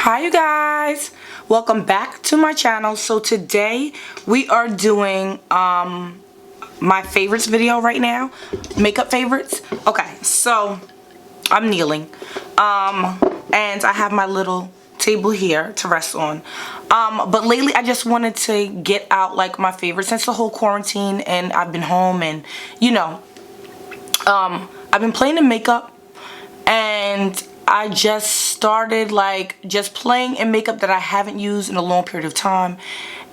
Hi you guys, welcome back to my channel. So today we are doing my favorites video right now, makeup favorites. Okay, so I'm kneeling and I have my little table here to rest on, but lately I just wanted to get out like my favorites since the whole quarantine and I've been home, and you know, I've been playing in makeup, and I just started like just playing in makeup that I haven't used in a long period of time,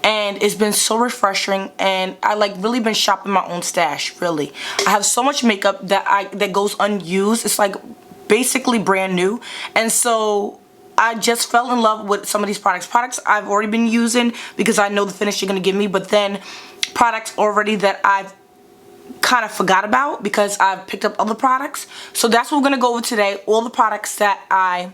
and it's been so refreshing. And I like really been shopping my own stash. Really, I have so much makeup that goes unused. It's like basically brand new, and so I just fell in love with some of these products I've already been using because I know the finish you're gonna give me, but then products already that I've kind of forgot about because I've picked up other products. So that's what we're gonna go over today, all the products that I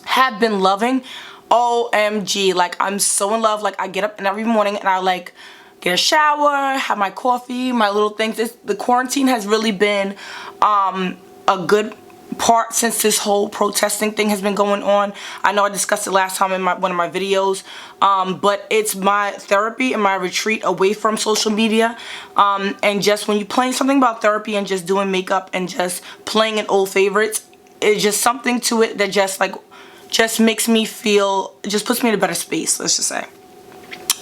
have been loving. OMG, like I'm so in love. Like I get up and every morning and I like get a shower, have my coffee, my little things. The quarantine has really been a good part since this whole protesting thing has been going on. I know I discussed it last time in one of my videos, but it's my therapy and my retreat away from social media, and just when you're playing something about therapy and just doing makeup and just playing in old favorites, it's just something to it that just makes me feel, just puts me in a better space, let's just say.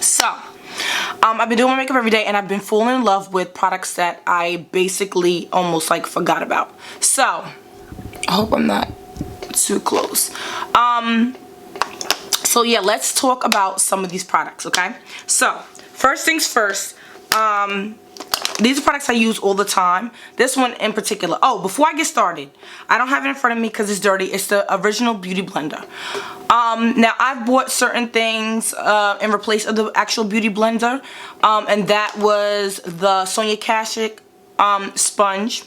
So I've been doing my makeup every day and I've been falling in love with products that I basically almost like forgot about. So I hope I'm not too close. So yeah, let's talk about some of these products, okay? So first things first, these are products I use all the time. This one in particular. Oh, before I get started, I don't have it in front of me because it's dirty. It's the original Beauty Blender. Now I've bought certain things in replace of the actual Beauty Blender, and that was the Sonia Kashuk sponge.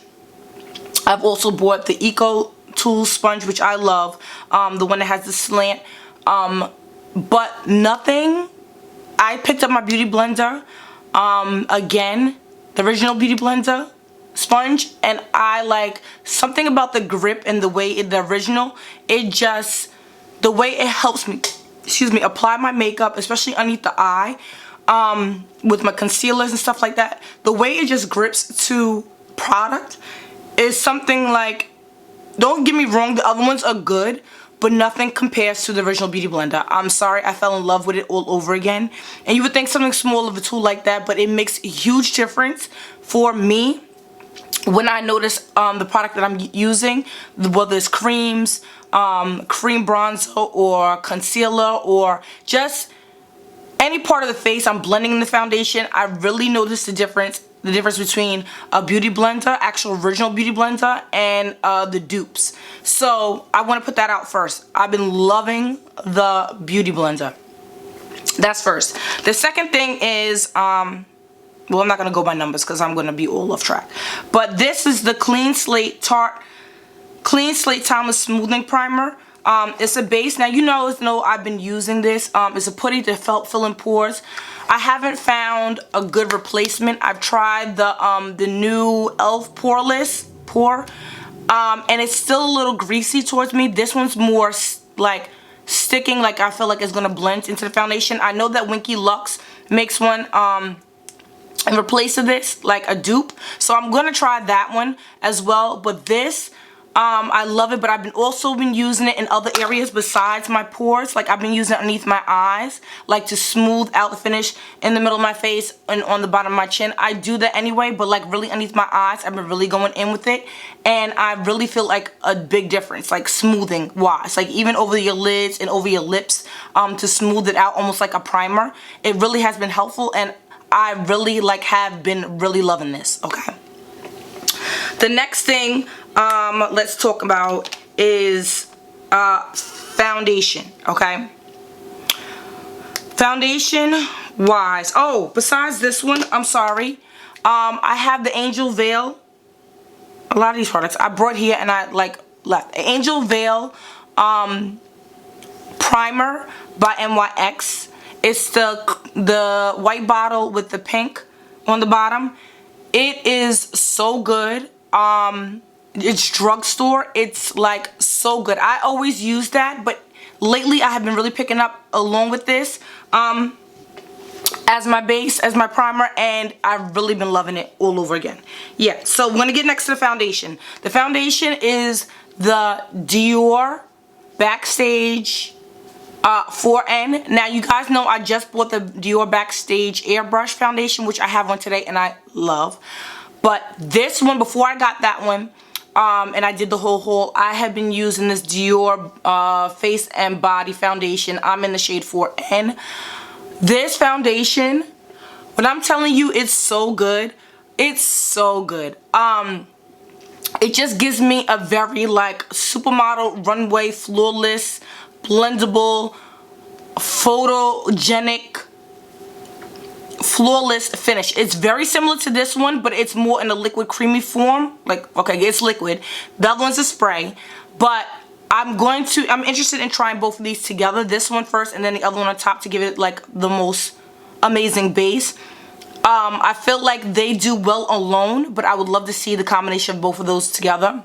I've also bought the Eco Tool sponge, which I love, the one that has the slant, but nothing. I picked up my Beauty Blender, again, the original Beauty Blender sponge, and I like something about the grip and the way the original, the way it helps me, excuse me, apply my makeup, especially underneath the eye, with my concealers and stuff like that. The way it just grips to product is something like, don't get me wrong, the other ones are good, but nothing compares to the original Beauty Blender. I'm sorry, I fell in love with it all over again. And you would think something small of a tool like that, but it makes a huge difference for me when I notice the product that I'm using, whether it's creams, cream bronzer, or concealer, or just any part of the face I'm blending in the foundation. I really notice the difference between a Beauty Blender, actual original Beauty Blender, and the dupes. So I want to put that out first. I've been loving the Beauty Blender. That's first. The second thing is, well, I'm not going to go by numbers because I'm going to be all off track. But this is the Clean Slate Timeless Smoothing Primer. It's a base. Now you know I've been using this. It's a putty to fill in pores. I haven't found a good replacement. I've tried the new e.l.f. Pore, and it's still a little greasy towards me. This one's more like sticking, like I feel like it's gonna blend into the foundation. I know that Winky Lux makes one in replace of this, like a dupe, so I'm gonna try that one as well. But this, I love it, but I've also been using it in other areas besides my pores. Like I've been using it underneath my eyes, like to smooth out the finish in the middle of my face and on the bottom of my chin. I do that anyway, but like really underneath my eyes, I've been really going in with it, and I really feel like a big difference, like smoothing wise, like even over your lids and over your lips, to smooth it out almost like a primer. It really has been helpful, and I really have been really loving this. Okay. The next thing let's talk about is foundation, okay? Foundation wise, oh, besides this one, I'm sorry, I have the Angel Veil. A lot of these products I brought here and I left. Angel Veil primer by NYX. It's the white bottle with the pink on the bottom. It is so good. It's drugstore. It's like so good. I always use that, but lately I have been really picking up along with this as my base, as my primer, and I've really been loving it all over again. Yeah, so we're gonna get next to the foundation. The foundation is the Dior Backstage 4N. Now you guys know I just bought the Dior Backstage Airbrush foundation, which I have on today and I love. But this one, before I got that one, and I did the whole haul, I have been using this Dior Face and Body foundation. I'm in the shade 4N. This foundation, when I'm telling you, it's so good. It's so good. It just gives me a very like supermodel, runway, flawless, blendable, photogenic, flawless finish. It's very similar to this one, but it's more in a liquid creamy form. Like, okay, it's liquid. The other one's a spray, but I'm interested in trying both of these together. This one first and then the other one on top to give it like the most amazing base. I feel like they do well alone, but I would love to see the combination of both of those together.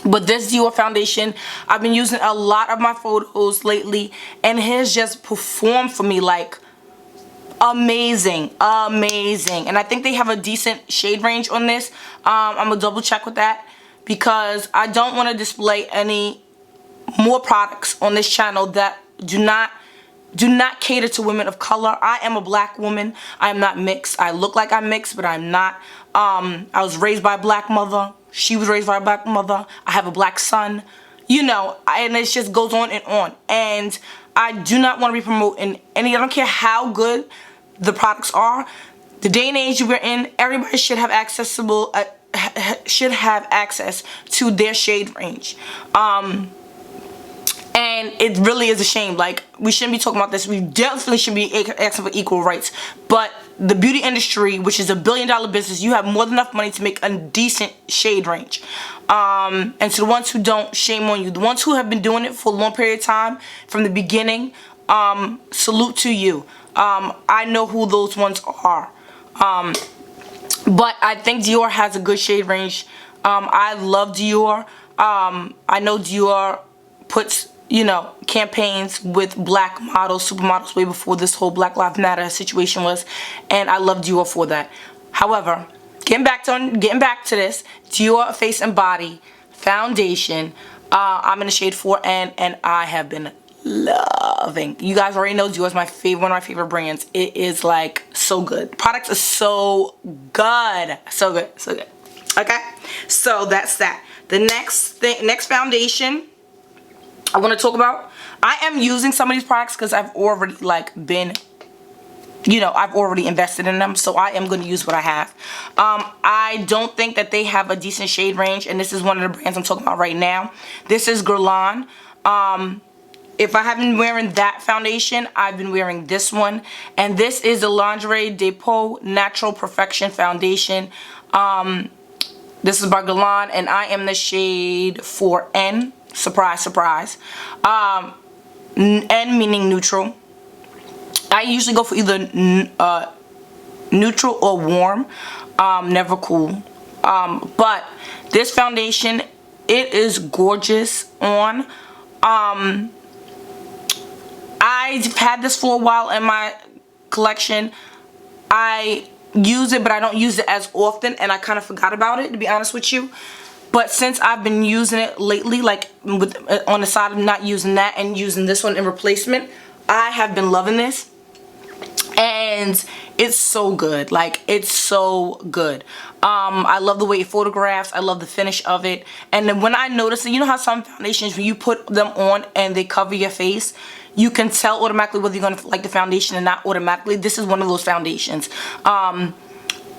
But this Dior foundation, I've been using a lot of my photos lately, and it has just performed for me like amazing, amazing. And I think they have a decent shade range on this. I'm gonna double check with that because I don't want to display any more products on this channel that do not cater to women of color. I am a black woman. I am not mixed. I look like I'm mixed, but I'm not. I was raised by a black mother. She was raised by a black mother. I have a black son. You know, and it just goes on and on. And I do not want to be promoting any, I don't care how good the products are. The day and age we're in, everybody should have access to their shade range. And it really is a shame. Like, we shouldn't be talking about this. We definitely should be asking for equal rights. But the beauty industry, which is a billion-dollar business, you have more than enough money to make a decent shade range. And to the ones who don't, shame on you. The ones who have been doing it for a long period of time, from the beginning, salute to you. I know who those ones are. But I think Dior has a good shade range. I love Dior. I know Dior puts, you know, campaigns with black models, supermodels way before this whole Black Lives Matter situation was, and I love Dior for that. However, getting back to this Dior Face and Body foundation, I'm in the shade 4N, and I have been loving. You guys already know Dior is my favorite, one of my favorite brands. It is like so good. Products are so good, so good, so good. Okay, so that's that. The next foundation I want to talk about, I am using some of these products because I've already like been, you know, I've already invested in them, so I am going to use what I have. I don't think that they have a decent shade range, and this is one of the brands I'm talking about right now. This is Guerlain. If I haven't been wearing that foundation, I've been wearing this one, and this is the Lingerie Depot Natural Perfection Foundation. This is by Guerlain, and I am the shade 4N. Surprise, surprise. N meaning neutral. I usually go for either neutral or warm. Never cool. But this foundation, it is gorgeous on. I've had this for a while in my collection. I use it, but I don't use it as often, and I kind of forgot about it, to be honest with you. But since I've been using it lately, like on the side of not using that and using this one in replacement, I have been loving this. And it's so good. Like, it's so good. I love the way it photographs. I love the finish of it. And then when I notice it, you know how some foundations, when you put them on and they cover your face, you can tell automatically whether you're going to like the foundation or not automatically. This is one of those foundations.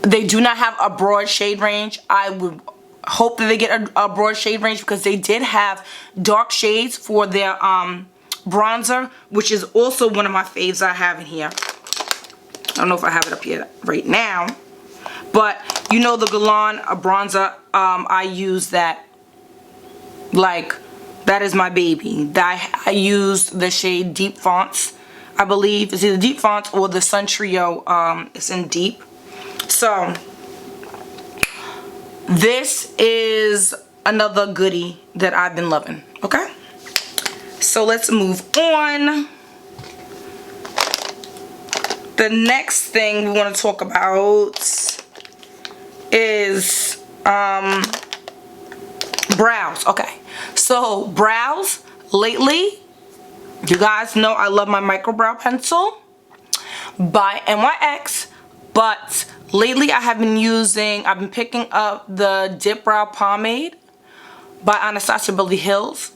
They do not have a broad shade range. I would hope that they get a broad shade range because they did have dark shades for their bronzer, which is also one of my faves I have in here. I don't know if I have it up here right now, but you know the Guerlain bronzer, I use that, like, that is my baby. I used the shade Deep Fonts, I believe. It's either Deep Fonts or the Sun Trio, it's in Deep. So this is another goodie that I've been loving, okay? so let's move on. The next thing we want to talk about is brows. Okay, so brows lately, you guys know I love my micro brow pencil by NYX, but lately I've been picking up the Dip Brow Pomade by Anastasia Beverly Hills,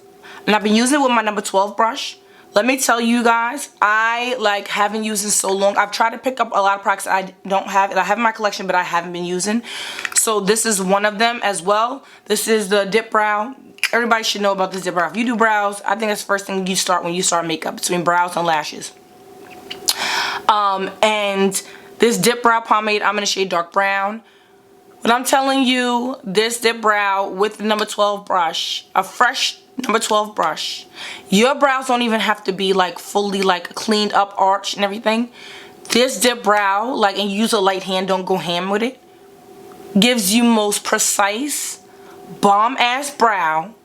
and I've been using it with my number 12 brush. Let me tell you guys, I haven't used it so long. I've tried to pick up a lot of products that I don't have, and I have in my collection, but I haven't been using. So this is one of them as well. This is the Dip Brow. Everybody should know about this Dip Brow. If you do brows, I think that's the first thing you start when you start makeup, between brows and lashes. And this Dip Brow Pomade, I'm in the shade Dark Brown. When I'm telling you, this Dip Brow with the number 12 brush, a fresh number 12 brush, your brows don't even have to be fully cleaned up, arched and everything. This Dip Brow, and use a light hand, don't go ham with it, gives you most precise bomb ass brow.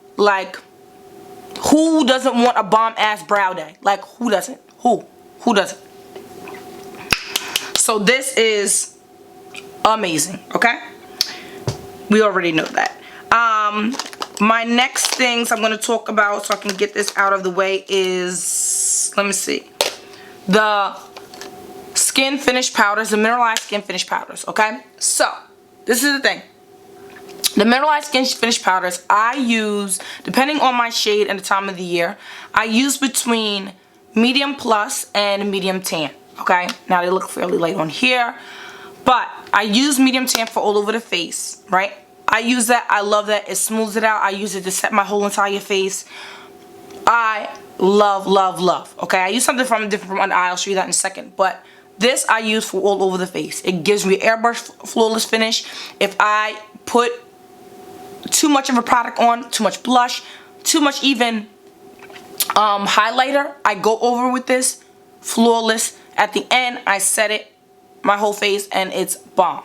Who doesn't want a bomb ass brow day? Who doesn't? Who doesn't? So this is amazing. Okay, we already know that. My next things I'm going to talk about, so I can get this out of the way, is, let me see, the skin finish powders, the mineralized skin finish powders. Okay, so this is the thing. The mineralized skin finish powders I use, depending on my shade and the time of the year, I use between medium plus and medium tan. Okay, now they look fairly light on here, but I use medium tan for all over the face, right? I use that. I love that. It smooths it out. I use it to set my whole entire face. I love, love, love. Okay, I use something different from under eye. I'll show you that in a second. But this I use for all over the face. It gives me airbrush flawless finish. If I put too much of a product on, too much blush, too much even highlighter, I go over with this flawless. At the end, I set it my whole face and it's bomb.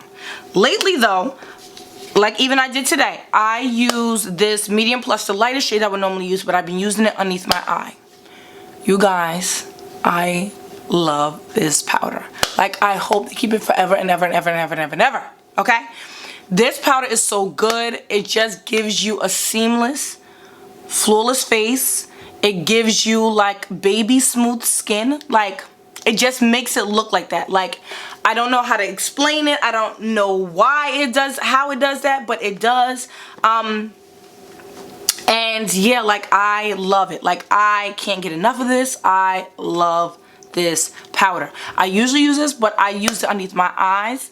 Lately though, even I did today, I use this medium plus, the lighter shade I would normally use, but I've been using it underneath my eye. You guys, I love this powder. I hope to keep it forever and ever and ever and ever and ever and ever. Okay? This powder is so good. It just gives you a seamless, flawless face. It gives you baby smooth skin. It just makes it look like that. I don't know how to explain it. I don't know why it does, how it does that, but it does. And yeah, I love it. I can't get enough of this. I love this powder. I usually use this, but I use it underneath my eyes,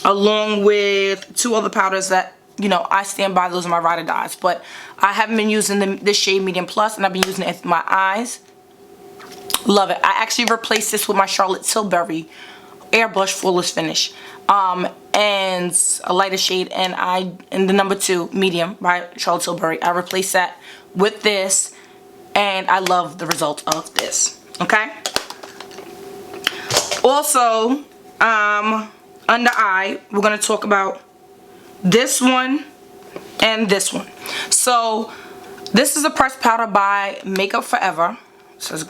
along with two other powders that, I stand by. Those are my ride or dies. But I haven't been using this shade medium plus, and I've been using it in my eyes. Love it. I actually replaced this with my Charlotte Tilbury airbrush flawless finish, and a lighter shade, and in the number 2 medium by Charlotte Tilbury. I replaced that with this, and I love the result of this. Okay. Also, under eye, we're gonna talk about this one and this one. So this is a pressed powder by Makeup Forever. It says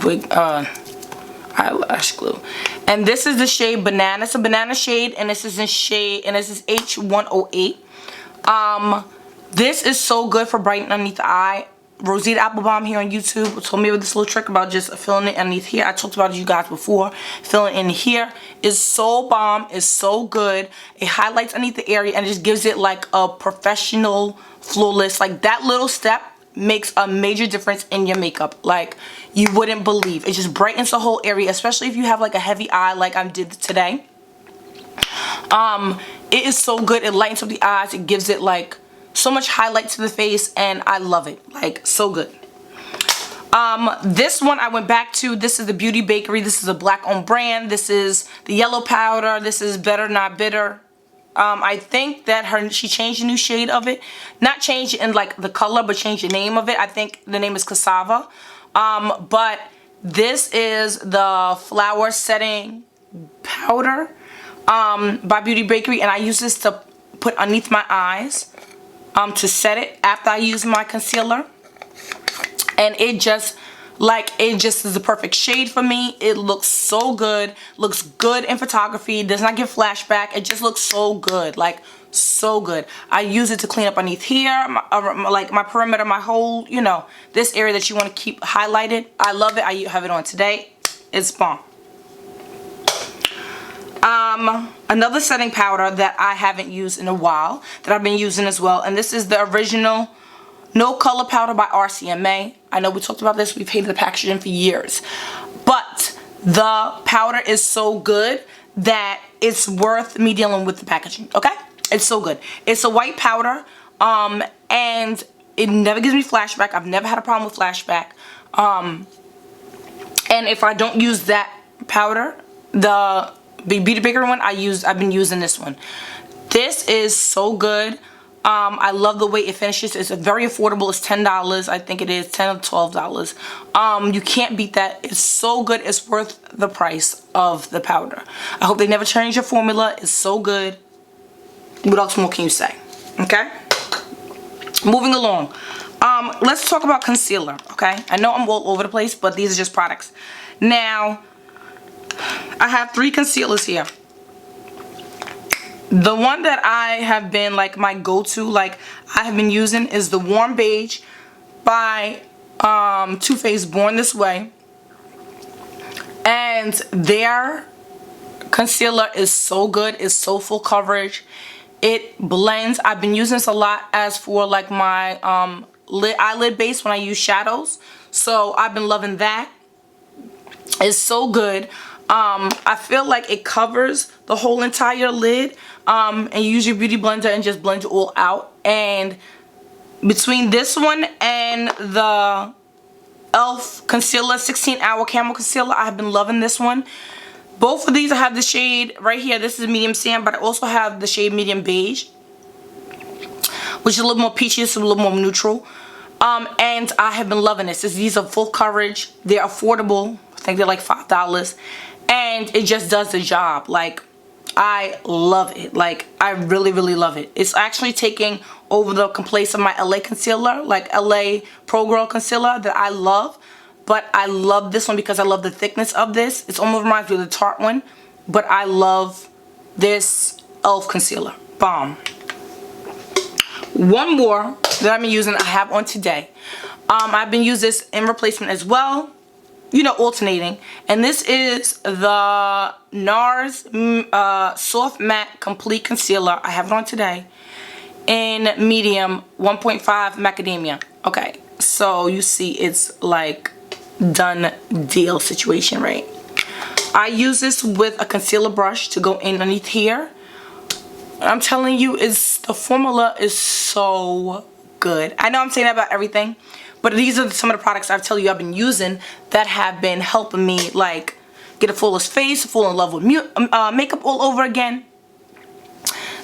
with eyelash glue, and this is the shade Banana. It's a banana shade, and this is in shade, and this is H108. This is so good for brightening underneath the eye. Rosita Applebaum here on YouTube told me with this little trick about just filling it underneath here. I talked about it to you guys before. Filling in here is so bomb. It's so good. It highlights underneath the area and just gives it a professional, flawless. That little step makes a major difference in your makeup. You wouldn't believe. It just brightens the whole area, especially if you have a heavy eye like I did today. It is so good. It lightens up the eyes. It gives it so much highlight to the face, and I love it. So good. This one I went back to. This is the Beauty Bakery. This is a black owned brand. This is the yellow powder. This is Better Not Bitter. I think that she changed the new shade of it. Not changed it in the color, but changed the name of it. I think the name is Cassava. But this is the flower setting powder by Beauty Bakery, and I use this to put underneath my eyes to set it after I use my concealer. And it just is the perfect shade for me. It looks so good. Looks good in photography. Does not give flashback. It just looks so good. Like, so good. I use it to clean up underneath here, like my perimeter, my whole, you know, this area that you want to keep highlighted. I love it. I have it on today. It's bomb. Another setting powder that I haven't used in a while that I've been using as well, and this is the original No Color Powder by RCMA. I know we talked about this. We've hated the packaging for years, but the powder is so good that it's worth me dealing with the packaging. Okay, it's so good. It's a white powder, and it never gives me flashback. I've never had a problem with flashback. And if I don't use that powder, the Beauty Bigger one, I've been using this one. This is so good. I love the way it finishes. It's very affordable. It's $10. I think it is $10 or $12. You can't beat that. It's so good. It's worth the price of the powder. I hope they never change your formula. It's so good. What else more can you say? Okay. Moving along. Let's talk about concealer. Okay. I know I'm all over the place, but these are just products. Now, I have 3 concealers here. The one that I have been like my go-to, like I have been using, is the Warm Beige by Too Faced Born This Way. And their concealer is so good. It's so full coverage. It blends. I've been using this a lot as for like my eyelid base when I use shadows. So I've been loving that. It's so good. I feel like it covers the whole entire lid, and you use your beauty blender and just blend it all out. And between this one and the e.l.f. concealer, 16-hour camel concealer, I have been loving this one. Both of these, I have the shade right here. This is medium sand, but I also have the shade medium beige, which is a little more peachy. It's a little more neutral. And I have been loving this. These are full coverage. They're affordable. I think they're like $5. And it just does the job. Like, I love it. Like, I really, really love it. It's actually taking over the place of my LA concealer, like LA Pro Girl concealer that I love. But I love this one because I love the thickness of this. It almost reminds me of the Tarte one. But I love this e.l.f. concealer. Bomb. One more that I've been using, I have on today. I've been using this in replacement as well. You know, alternating. And this is the NARS Soft Matte Complete Concealer. I have it on today in medium 1.5 macadamia. Okay, so you see it's like done deal situation, right? I use this with a concealer brush to go in underneath here. I'm telling you, the formula is so good. I know I'm saying that about everything, but these are some of the products I've been using that have been helping me like get a flawless face, fall in love with makeup all over again.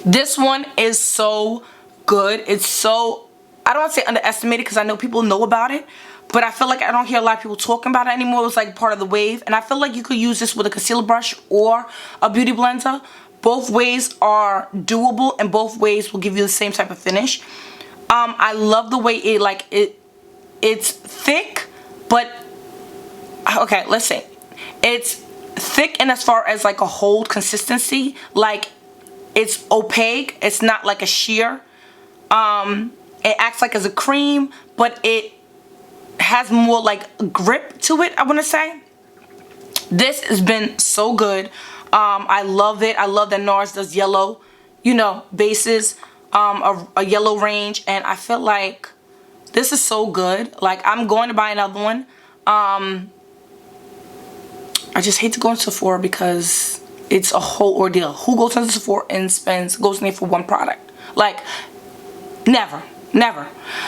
This one is so good. It's so, I don't want to say underestimated because I know people know about it, but I feel like I don't hear a lot of people talking about it anymore. It's like part of the wave, and I feel like you could use this with a concealer brush or a beauty blender. Both ways are doable, and both ways will give you the same type of finish. I love the way it's thick, but okay, let's say it's thick in as far as like a hold consistency. Like, it's opaque. It's not like a sheer. It acts like as a cream, but it has more like grip to it, I want to say. This has been so good. I love it. I love that NARS does yellow, you know, bases, a yellow range, and I feel like this is so good. Like, I'm going to buy another one. I just hate to go into Sephora because it's a whole ordeal. Who goes into Sephora and goes in there for one product? Like, never.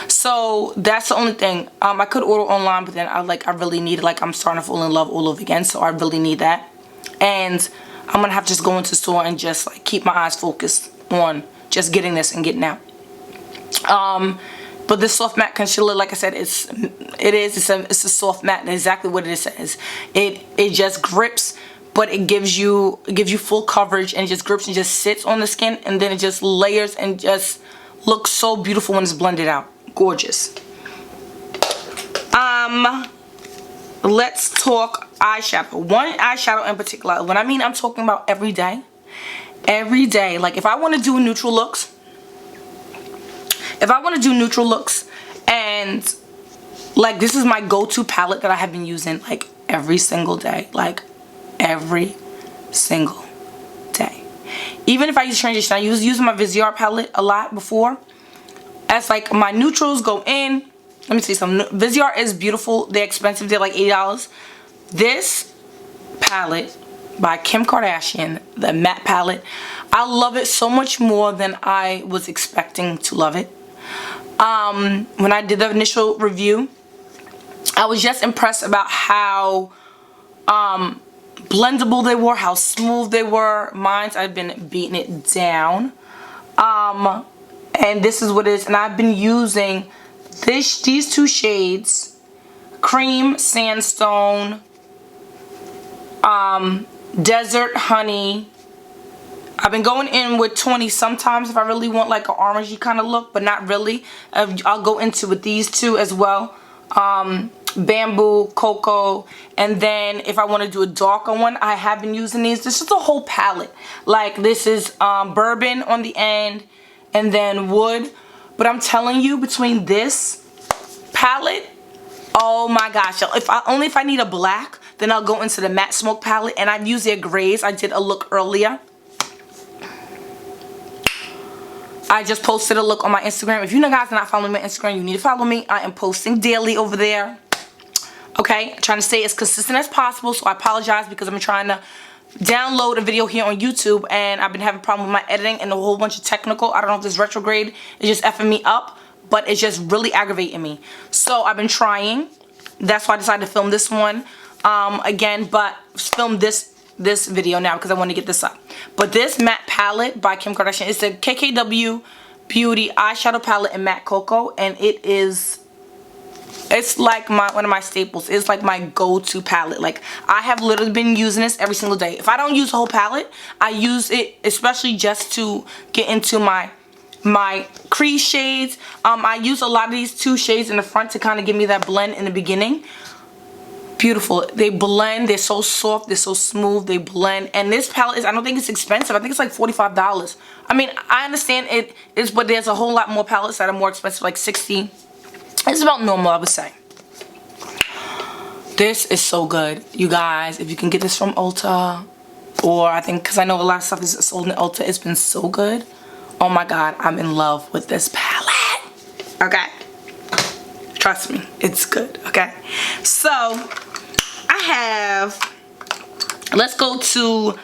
So that's the only thing. I could order online, but then I really need it. Like, I'm starting to fall in love all over again, so I really need that. And I'm gonna have to just go into the store and just like keep my eyes focused on just getting this and getting out. But this soft matte concealer, like I said, it's a soft matte, and exactly what it says. It just grips, but it gives you full coverage, and it just grips and just sits on the skin, and then it just layers and just looks so beautiful when it's blended out. Gorgeous. Let's talk eyeshadow. One eyeshadow in particular. When I mean I'm talking about every day. Every day. Like if I want to do neutral looks. And like this is my go-to palette that I have been using like every single day. Like every single day. Even if I use transition, I using my Viseart palette a lot before. As like my neutrals go in. Let me see something. Viseart is beautiful. They're expensive. They're like $80. This palette by Kim Kardashian, the matte palette, I love it so much more than I was expecting to love it. When I did the initial review, I was just impressed about how blendable they were, how smooth they were. Mine's, I've been beating it down. And this is what it is. And I've been using these two shades, Cream Sandstone, Desert Honey. I've been going in with 20 sometimes if I really want like an orangey kind of look, but not really. I'll go into with these two as well. Bamboo, Cocoa, and then if I want to do a darker one, I have been using these. This is a whole palette. Like this is Bourbon on the end and then Wood. But I'm telling you, between this palette, oh my gosh, if I need a black, then I'll go into the Matte Smoke palette, and I've used their grays. I did a look earlier. I just posted a look on my Instagram. If you guys are not following my Instagram, you need to follow me. I am posting daily over there. Okay, I'm trying to stay as consistent as possible, so I apologize because I'm trying to download a video here on YouTube, and I've been having a problem with my editing and a whole bunch of technical. I don't know if this retrograde is just effing me up, but it's just really aggravating me. So I've been trying. That's why I decided to film this one again, but film this video now because I want to get this up. But this matte palette by Kim Kardashian is the KKW Beauty eyeshadow palette in matte cocoa, and it's like one of my staples. It's like my go-to palette. Like I have literally been using this every single day. If I don't use the whole palette, I use it especially just to get into my crease shades. I use a lot of these two shades in the front to kind of give me that blend in the beginning. Beautiful. They blend. They're so soft. They're so smooth. They blend. And this palette is, I don't think it's expensive. I think it's like $45. I mean, I understand it is, but there's a whole lot more palettes that are more expensive, like $60. It's about normal, I would say. This is so good. You guys, if you can get this from Ulta, or I think, because I know a lot of stuff is sold in Ulta, it's been so good. Oh my God, I'm in love with this palette. Okay. Trust me, it's good, okay? So, I have, let's go to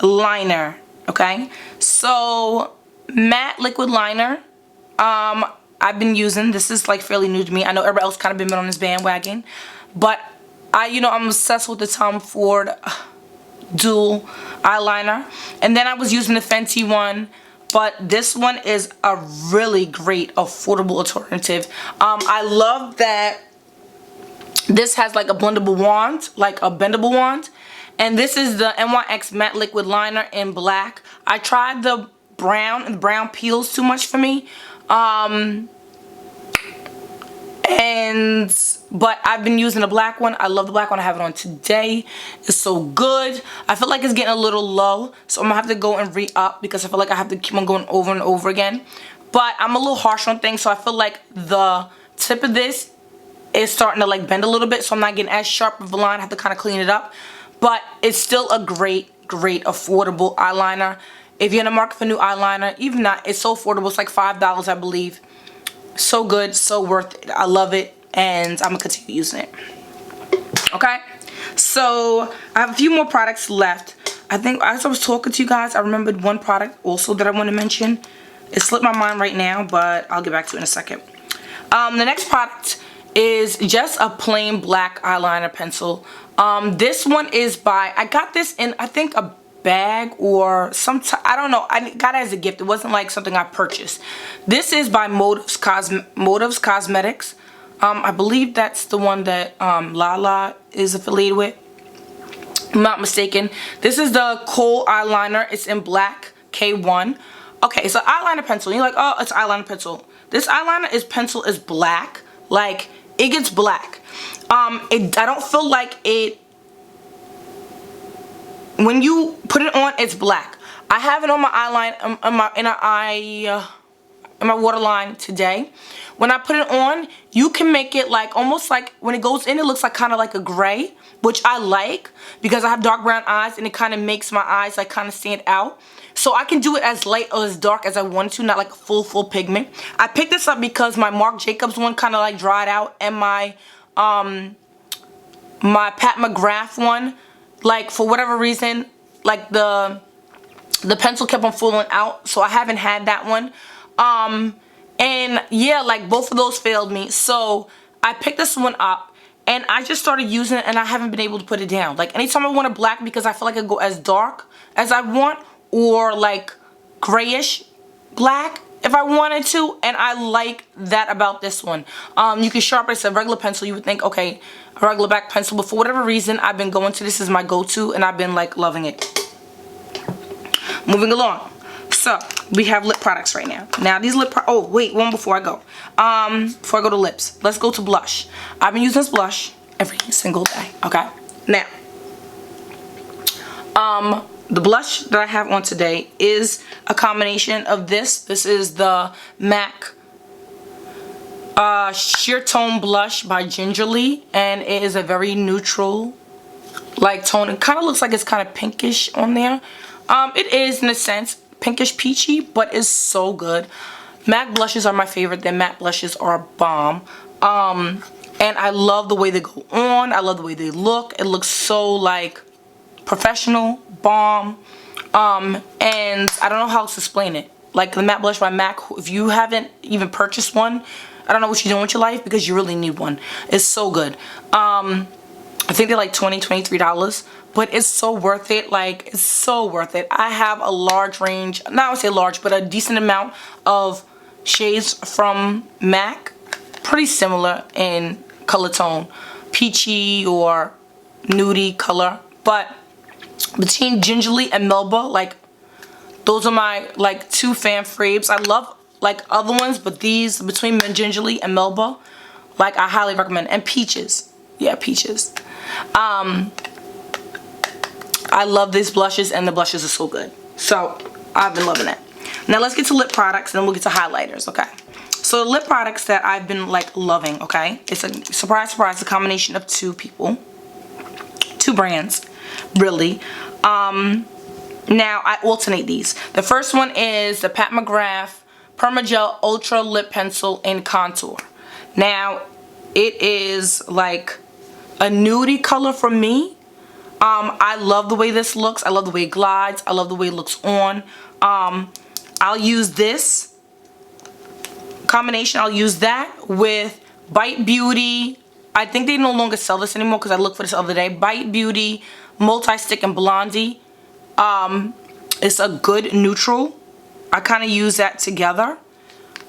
liner, okay? So, matte liquid liner, I've been using. This is like fairly new to me. I know everybody else kind of been on this bandwagon, but I'm obsessed with the Tom Ford dual eyeliner. And then I was using the Fenty one, but this one is a really great affordable alternative. I love that this has like a blendable wand, like a bendable wand. And this is the NYX Matte Liquid Liner in black. I tried the brown, and the brown peels too much for me. But I've been using the black one. I love the black one. I have it on today. It's so good. I feel like it's getting a little low, so I'm gonna have to go and re-up because I feel like I have to keep on going over and over again. But I'm a little harsh on things, so I feel like the tip of this is starting to like bend a little bit, so I'm not getting as sharp of a line. I have to kind of clean it up. But it's still a great affordable eyeliner. If you're in the market for new eyeliner, even not, it's so affordable. It's like $5, I believe. So good, so worth it. I love it, and I'm gonna continue using it. Okay, so I have a few more products left. I think as I was talking to you guys, I remembered one product also that I want to mention. It slipped my mind right now, but I'll get back to it in a second. The next product is just a plain black eyeliner pencil. This one is by, I got this in, I think, a bag or some, I don't know, I got it as a gift. It wasn't like something I purchased. This is by Motives Cosmetics. I believe that's the one that Lala is affiliated with. I'm not mistaken. This is the Kohl eyeliner. It's in black, K1. Okay, so eyeliner pencil. You're like, oh, it's eyeliner pencil. This eyeliner pencil is black. Like, it gets black. I don't feel like it, when you put it on, it's black. I have it on my eyeline, in my waterline today. When I put it on, you can make it like almost like when it goes in, it looks like kind of like a gray, which I like because I have dark brown eyes and it kind of makes my eyes like kind of stand out. So I can do it as light or as dark as I want to, not like full pigment. I picked this up because my Marc Jacobs one kind of like dried out, and my my Pat McGrath one, like for whatever reason, like the pencil kept on falling out, so I haven't had that one. And yeah, like both of those failed me, so I picked this one up and I just started using it, and I haven't been able to put it down. Like anytime I want a black, because I feel like I go as dark as I want, or like grayish black if I wanted to, and I like that about this one. You can sharpen it. It's a regular pencil. You would think, okay, a regular black pencil, but for whatever reason, I've been going to this as my go-to, and I've been like loving it. Moving along. So we have lip products right now. Now these oh wait, one before I go. Before I go to lips, let's go to blush. I've been using this blush every single day. Okay. Now, the blush that I have on today is a combination of this. This is the MAC Sheer Tone Blush by Gingerly, and it is a very neutral like tone. It kind of looks like it's kind of pinkish on there. It is in a sense pinkish peachy, but it's so good. MAC blushes are my favorite. Their matte blushes are bomb. And I love the way they go on. I love the way they look. It looks so like professional, bomb. And I don't know how else to explain it. Like the matte blush by MAC, if you haven't even purchased one, I don't know what you're doing with your life, because you really need one. It's so good. I think they're like $20, $23, but it's so worth it. Like, it's so worth it. I have a large range, not I would say large, but a decent amount of shades from MAC. Pretty similar in color tone, peachy or nudie color. But between Gingerly and Melba, like, those are my like two fan faves. I love like other ones, but these between Gingerly and Melba, like I highly recommend. And Peaches. Yeah, Peaches. I love these blushes, and the blushes are so good. So I've been loving it. Now let's get to lip products, and then we'll get to highlighters, okay? So the lip products that I've been like loving, okay? It's a surprise, a combination of two brands, really. Now I alternate these. The first one is the Pat McGrath Permagel Ultra Lip Pencil in Contour. Now it is like a nudie color for me. I love the way this looks. I love the way it glides. I love the way it looks on. I'll use this combination. I'll use that with Bite Beauty. I think they no longer sell this anymore because I looked for this the other day. Bite Beauty Multi-Stick and Blondie. It's a good neutral. I kind of use that together.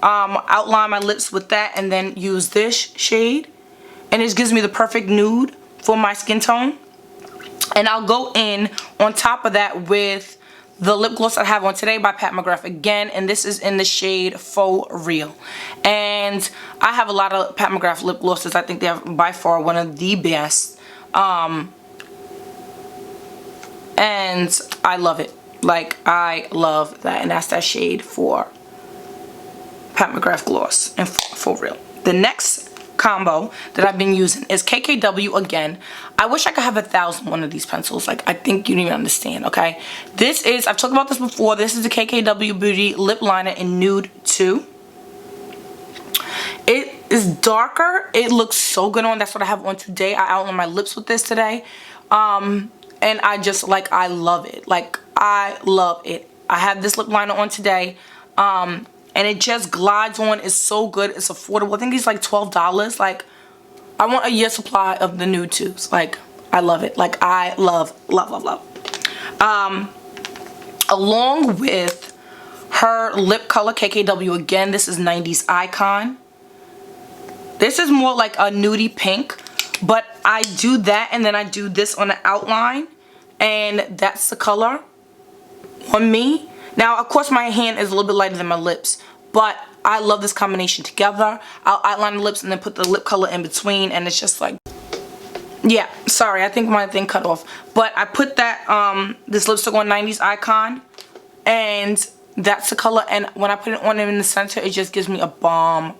Outline my lips with that, and then use this shade. And it gives me the perfect nude for my skin tone. And I'll go in on top of that with the lip gloss I have on today by Pat McGrath again. And this is in the shade Faux Real. And I have a lot of Pat McGrath lip glosses. I think they're by far one of the best. And I love it. Like, I love that. And that's that shade for Pat McGrath gloss and Faux Real. The next combo that I've been using is KKW again. I wish I could have 1,000 one of these pencils. Like, I think you don't even understand, okay? This is, I've talked about this before, this is the KKW Beauty Lip Liner in Nude 2. It is darker. It looks so good on. That's what I have on today. I outlined my lips with this today. And I just, like, I love it. Like, I love it. I have this lip liner on today. And it just glides on. It's so good. It's affordable. I think it's like $12. Like, I want a year supply of the Nude 2s. Like, I love it. Like, I love. Along with her lip color, KKW again. This is 90s Icon. This is more like a nudie pink. But I do that, and then I do this on the outline. And that's the color on me. Now, of course, my hand is a little bit lighter than my lips, but I love this combination together. I'll outline the lips and then put the lip color in between, and it's just like, yeah, sorry, I think my thing cut off. But I put that, this lipstick on 90s Icon, and that's the color, and when I put it on in the center, it just gives me a bomb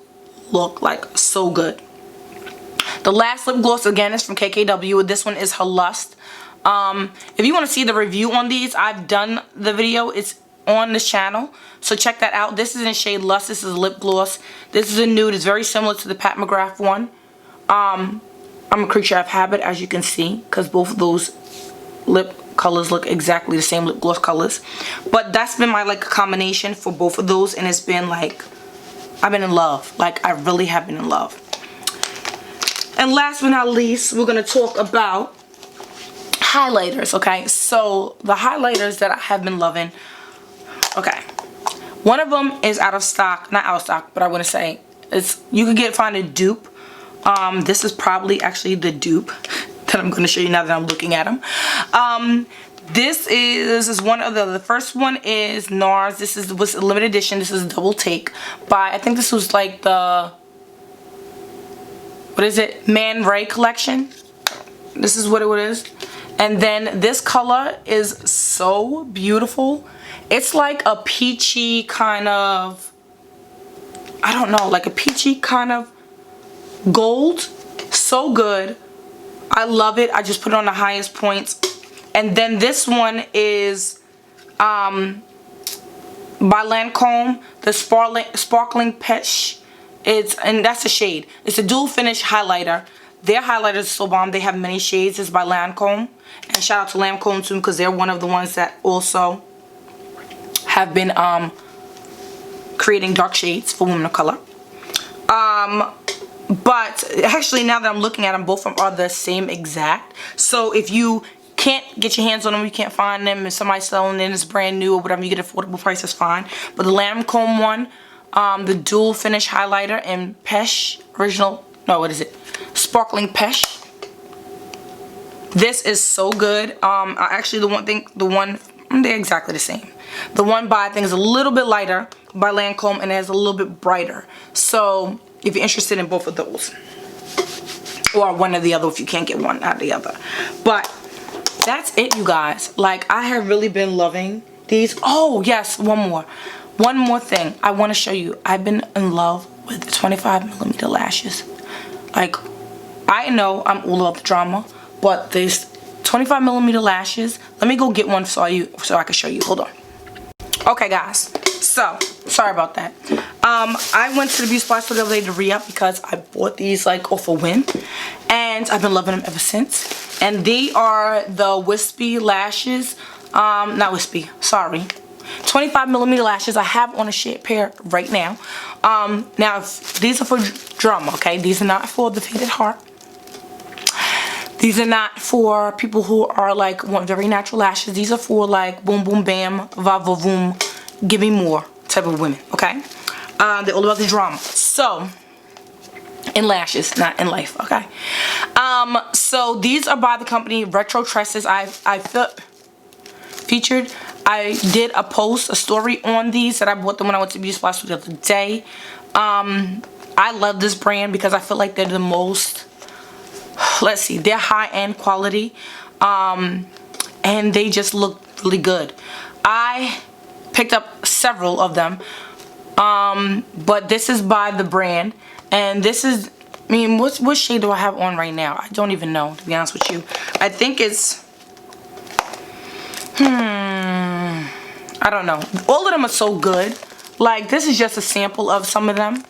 look, like so good. The last lip gloss again is from KKW. This one is Her Lust. If you want to see the review on these, I've done the video. It's on this channel, so check that out. This is in shade Lust. This is a lip gloss. This is a nude. It's very similar to the Pat McGrath one. I'm a creature of habit, as you can see, because both of those lip colors look exactly the same, lip gloss colors. But that's been my like combination for both of those, and it's been like, I've been in love. Like, I really have been in love. And last but not least, we're gonna talk about highlighters. Okay, so the highlighters that I have been loving. Okay, one of them is out of stock, not out of stock, but I want to say it's, you can find a dupe. This is probably actually the dupe that I'm going to show you now that I'm looking at them. This is one of the first one is NARS. This was a limited edition. This is a double take by, I think this was like the, what is it, Man Ray collection. This is what it is. And then this color is so beautiful. It's like a peachy kind of, I don't know, like a peachy kind of gold. So good. I love it. I just put it on the highest points. And then this one is by Lancome, the Sparkling Peach. And that's a shade. It's a dual finish highlighter. Their highlighter is so bomb. They have many shades. It's by Lancome. And shout out to Lancome too, because they're one of the ones that also have been creating dark shades for women of color. But actually, now that I'm looking at them, both of them are the same exact. So if you can't get your hands on them, you can't find them, if somebody's selling them, it's brand new or whatever, you get affordable price, that's fine. But the Lancome one, the dual finish highlighter in Pesh original, no, what is it? Sparkling Pesh. This is so good. Actually, they're exactly the same. The one by, I think, is a little bit lighter by Lancome, and it has a little bit brighter. So if you're interested in both of those, or one or the other, if you can't get one out of the other. But that's it, you guys. Like, I have really been loving these. Oh yes, one more thing I want to show you. I've been in love with the 25mm lashes. Like, I know I'm all about the drama, but these 25mm lashes, let me go get one so I can show you. Hold on. Okay guys, so sorry about that. I went to the beauty supply store the other day to re-up because I bought these like off a whim, and I've been loving them ever since. And they are the wispy lashes, not wispy, sorry, 25mm lashes. I have on a shade pair right now. Now these are for drama, okay? These are not for the fainted heart. These are not for people who are like want very natural lashes. These are for like boom boom bam va va voom, give me more type of women, okay? They're all about the drama. So, in lashes, not in life, okay? So these are by the company Retro Tresses. I featured. I did a story on these that I bought them when I went to beauty supply store the other day. I love this brand because I feel like they're the most, let's see, they're high-end quality, and they just look really good. I picked up several of them, but this is by the brand, and this is, I mean, what shade do I have on right now? I don't even know, to be honest with you. I think it's, I don't know. All of them are so good. Like, this is just a sample of some of them,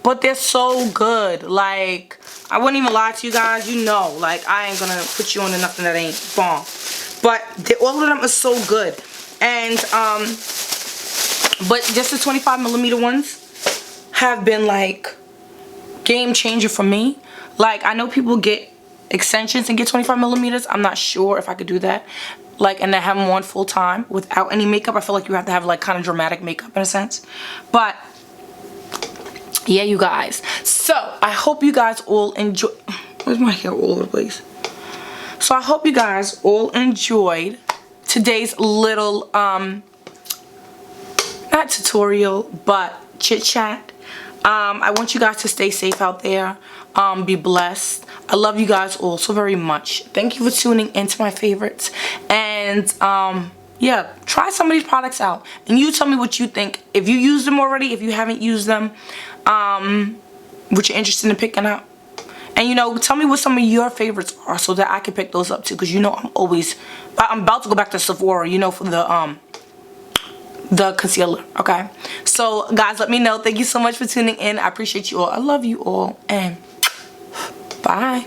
but they're so good. Like, I wouldn't even lie to you guys. You know, like, I ain't gonna put you on to nothing that ain't bomb. But all of them are so good. And, but just the 25mm ones have been, like, game changer for me. Like, I know people get extensions and get 25mm. I'm not sure if I could do that. Like, and then have them on full time without any makeup. I feel like you have to have, like, kind of dramatic makeup in a sense. But yeah, you guys. So, I hope you guys all enjoy. Where's my hair all over the place? So, I hope you guys all enjoyed today's little, not tutorial, but chit chat. I want you guys to stay safe out there. Be blessed. I love you guys all so very much. Thank you for tuning into my favorites. And yeah, try some of these products out. And you tell me what you think. If you use them already, if you haven't used them, what you're interested in picking up. And you know, tell me what some of your favorites are so that I can pick those up too. Because you know I'm about to go back to Sephora, you know, for the concealer. Okay, so guys, let me know. Thank you so much for tuning in. I appreciate you all. I love you all, and bye.